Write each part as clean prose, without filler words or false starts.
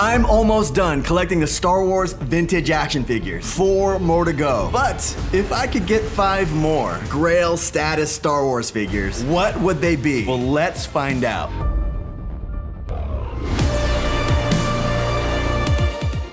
I'm almost done collecting the Star Wars vintage action figures. 4 more to go. But if I could get 5 more Grail status Star Wars figures, what would they be? Well, let's find out.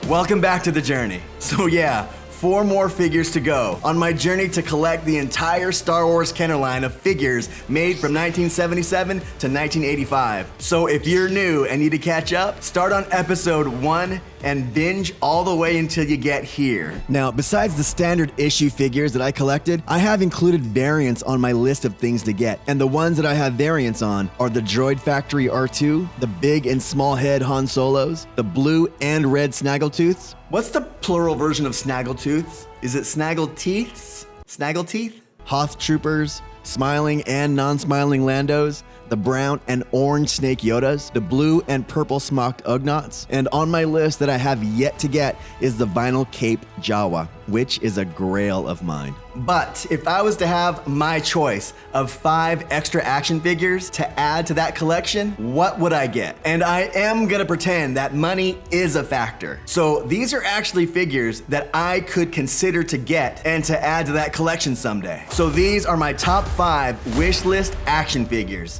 Welcome back to the journey. So yeah, 4 more figures to go on my journey to collect the entire Star Wars Kenner line of figures made from 1977 to 1985. So if you're new and need to catch up, start on episode 1 and binge all the way until you get here. Now, besides the standard issue figures that I collected, I have included variants on my list of things to get. And the ones that I have variants on are the Droid Factory R2, the big and small head Han Solos, the blue and red Snaggletooths. What's the plural version of Snaggletooths? Is it Snaggleteeths? Snaggleteeth? Hoth Troopers, smiling and non-smiling Landos, the brown and orange Snake Yodas, the blue and purple smocked Ugnaughts, and on my list that I have yet to get is the vinyl cape Jawa, which is a grail of mine. But if I was to have my choice of 5 extra action figures to add to that collection, what would I get? And I am gonna pretend that money is a factor. So these are actually figures that I could consider to get and to add to that collection someday. So these are my top 5 wish list action figures.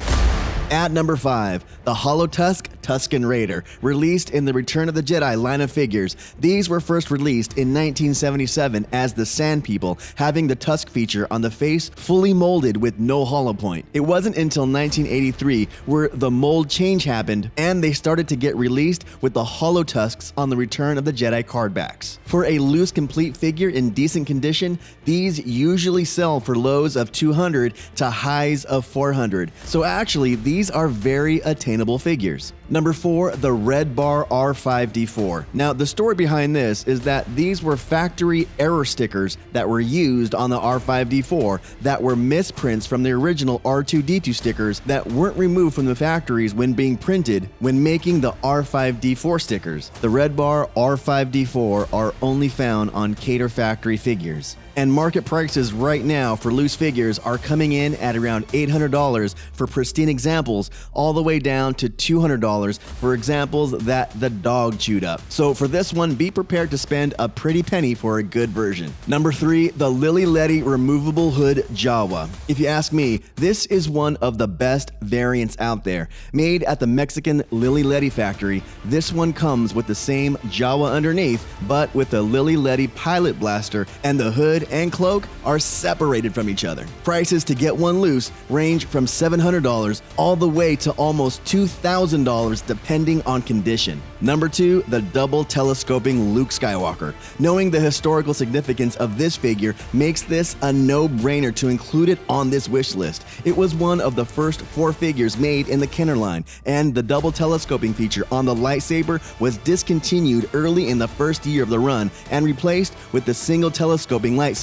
At number 5, the Holotusk Tusken Raider, released in the Return of the Jedi line of figures. These were first released in 1977 as the Sand People, having the Tusk feature on the face fully molded with no hollow point. It wasn't until 1983 where the mold change happened and they started to get released with the Holotusks on the Return of the Jedi card backs. For a loose complete figure in decent condition, these usually sell for lows of 200 to highs of 400. So actually, these are very attainable figures. Number 4, the Red Bar R5D4. Now, the story behind this is that these were factory error stickers that were used on the R5D4 that were misprints from the original R2D2 stickers that weren't removed from the factories when being printed when making the R5D4 stickers. The Red Bar R5D4 are only found on Cater Factory figures. And market prices right now for loose figures are coming in at around $800 for pristine examples, all the way down to $200 for examples that the dog chewed up. So for this one, be prepared to spend a pretty penny for a good version. Number 3, the Lily Letty removable hood Jawa. If you ask me, this is one of the best variants out there. Made at the Mexican Lily Letty factory, this one comes with the same Jawa underneath, but with the Lily Letty pilot blaster, and the hood and cloak are separated from each other. Prices to get one loose range from $700 all the way to almost $2,000 depending on condition. Number 2, the double telescoping Luke Skywalker. Knowing the historical significance of this figure makes this a no-brainer to include it on this wish list. It was one of the first 4 figures made in the Kenner line, and the double telescoping feature on the lightsaber was discontinued early in the first year of the run and replaced with the single telescoping lightsaber.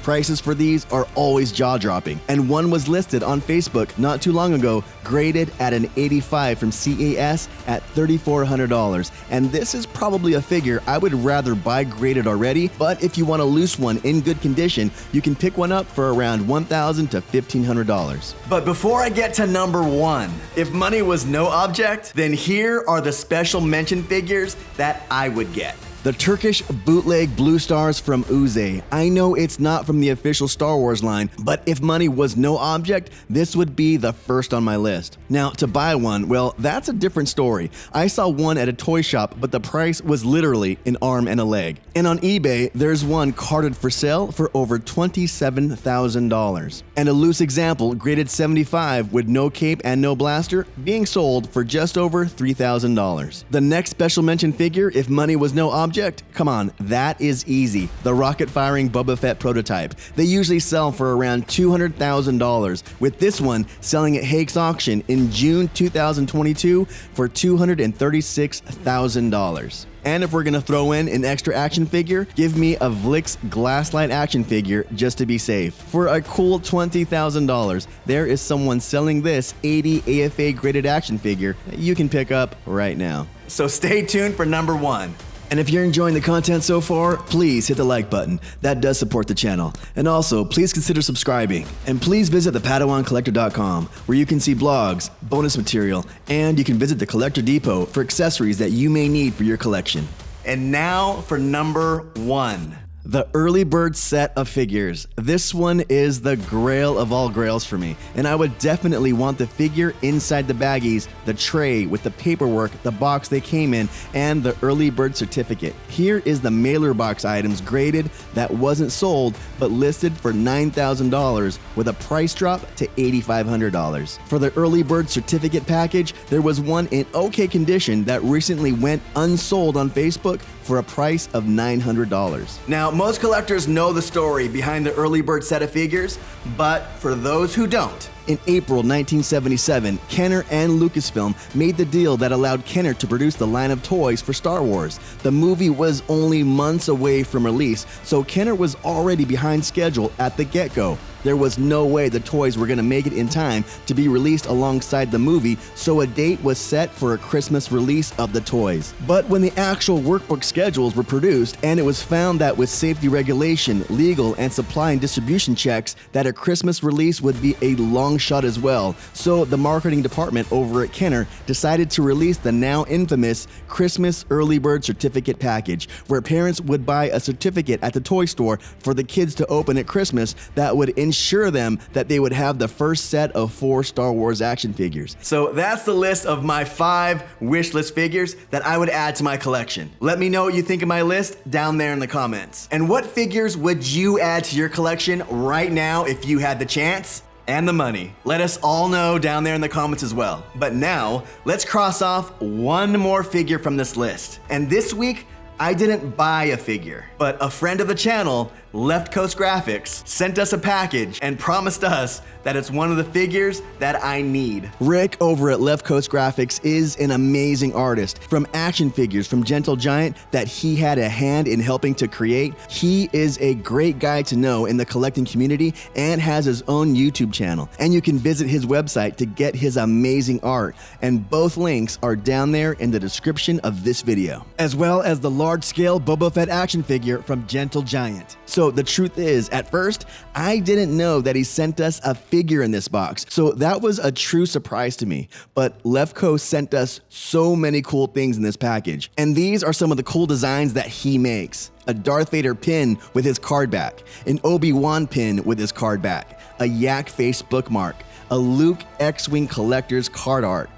Prices for these are always jaw-dropping, and one was listed on Facebook not too long ago, graded at an 85 from CAS at $3,400. And this is probably a figure I would rather buy graded already, but if you want a loose one in good condition, you can pick one up for around $1,000 to $1,500. But before I get to number 1, if money was no object, then here are the special mention figures that I would get. The Turkish bootleg Blue Stars from Uze. I know it's not from the official Star Wars line, but if money was no object, this would be the first on my list. Now, to buy one, well, that's a different story. I saw one at a toy shop, but the price was literally an arm and a leg. And on eBay, there's one carded for sale for over $27,000. And a loose example, graded 75 with no cape and no blaster, being sold for just over $3,000. The next special mention figure, if money was no object, come on, that is easy. The rocket-firing Boba Fett prototype. They usually sell for around $200,000, with this one selling at Hake's auction in June 2022 for $236,000. And if we're gonna throw in an extra action figure, give me a Vlix Glasslight action figure just to be safe. For a cool $20,000, there is someone selling this 80 AFA graded action figure that you can pick up right now. So stay tuned for number 1. And if you're enjoying the content so far, please hit the like button. That does support the channel. And also, please consider subscribing. And please visit thepadawancollector.com, where you can see blogs, bonus material, and you can visit the Collector Depot for accessories that you may need for your collection. And now for number 1. The early bird set of figures. This one is the grail of all grails for me, and I would definitely want the figure inside the baggies, the tray with the paperwork, the box they came in, and the early bird certificate. Here is the mailer box items graded that wasn't sold but listed for $9,000 with a price drop to $8,500. For the early bird certificate package, there was one in okay condition that recently went unsold on Facebook for a price of $900. Now, most collectors know the story behind the early bird set of figures, but for those who don't, in April 1977, Kenner and Lucasfilm made the deal that allowed Kenner to produce the line of toys for Star Wars. The movie was only months away from release, so Kenner was already behind schedule at the get-go. There was no way the toys were going to make it in time to be released alongside the movie, so a date was set for a Christmas release of the toys. But when the actual workbook schedules were produced, and it was found that with safety regulation, legal, and supply and distribution checks, that a Christmas release would be a long shot as well, so the marketing department over at Kenner decided to release the now infamous Christmas Early Bird Certificate package, where parents would buy a certificate at the toy store for the kids to open at Christmas that would ensure them that they would have the first set of 4 Star Wars action figures. So that's the list of my 5 wish list figures that I would add to my collection. Let me know what you think of my list down there in the comments. And what figures would you add to your collection right now if you had the chance and the money? Let us all know down there in the comments as well. But now, let's cross off one more figure from this list. And this week, I didn't buy a figure, but a friend of the channel, LeftCoast Graphics, sent us a package and promised us that it's one of the figures that I need. Rick over at LeftCoast Graphics is an amazing artist. From action figures from Gentle Giant that he had a hand in helping to create, he is a great guy to know in the collecting community and has his own YouTube channel. And you can visit his website to get his amazing art. And both links are down there in the description of this video, as well as the large-scale Boba Fett action figure from Gentle Giant. So the truth is, at first, I didn't know that he sent us a figure in this box, so that was a true surprise to me. But LeftCoast sent us so many cool things in this package, and these are some of the cool designs that he makes. A Darth Vader pin with his card back, an Obi-Wan pin with his card back, a Yak Face bookmark, a Luke X-Wing collector's card art,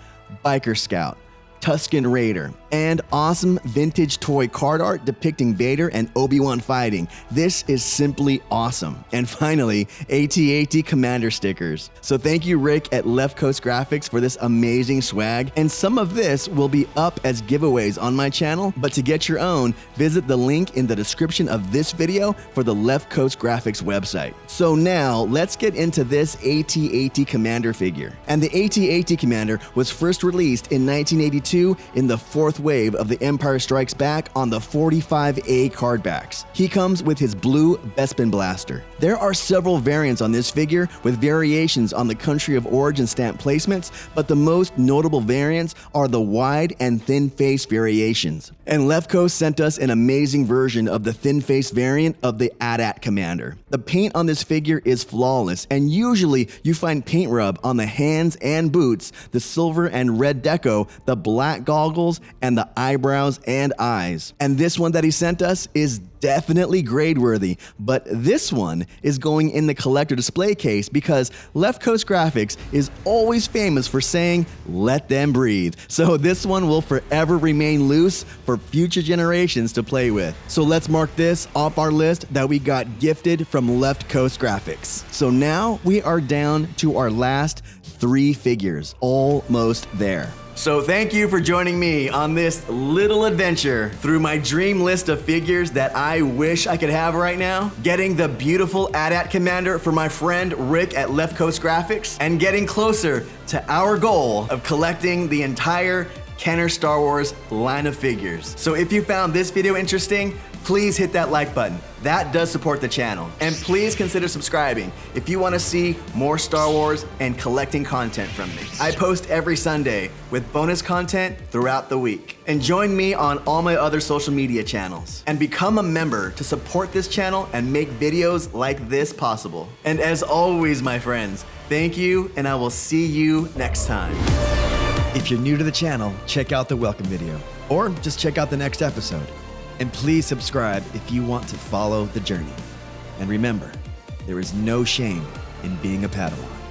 Biker Scout, Tusken Raider, and awesome vintage toy card art depicting Vader and Obi-Wan fighting. This is simply awesome. And finally, AT-AT Commander stickers. So thank you, Rick at LeftCoast Graphics, for this amazing swag. And some of this will be up as giveaways on my channel, but to get your own, visit the link in the description of this video for the LeftCoast Graphics website. So now, let's get into this AT-AT Commander figure. And the AT-AT Commander was first released in 1982 in the 4th wave of The Empire Strikes Back on the 45A card backs. He comes with his blue Bespin blaster. There are several variants on this figure with variations on the country of origin stamp placements, but the most notable variants are the wide and thin face variations. And LeftCoast sent us an amazing version of the thin face variant of the AT-AT Commander. The paint on this figure is flawless, and usually you find paint rub on the hands and boots, the silver and red deco, the black goggles, and the eyebrows and eyes. And this one that he sent us is definitely grade worthy, but this one is going in the collector display case because LeftCoast Graphics is always famous for saying, let them breathe. So this one will forever remain loose for future generations to play with. So let's mark this off our list that we got gifted from LeftCoast Graphics. So now we are down to our last 3 figures, almost there. So thank you for joining me on this little adventure through my dream list of figures that I wish I could have right now, getting the beautiful AT-AT Commander for my friend Rick at LeftCoast Graphics, and getting closer to our goal of collecting the entire Kenner Star Wars line of figures. So if you found this video interesting, please hit that like button. That does support the channel. And please consider subscribing if you want to see more Star Wars and collecting content from me. I post every Sunday with bonus content throughout the week. And join me on all my other social media channels. And become a member to support this channel and make videos like this possible. And as always, my friends, thank you, and I will see you next time. If you're new to the channel, check out the welcome video, or just check out the next episode. And please subscribe if you want to follow the journey. And remember, there is no shame in being a Padawan.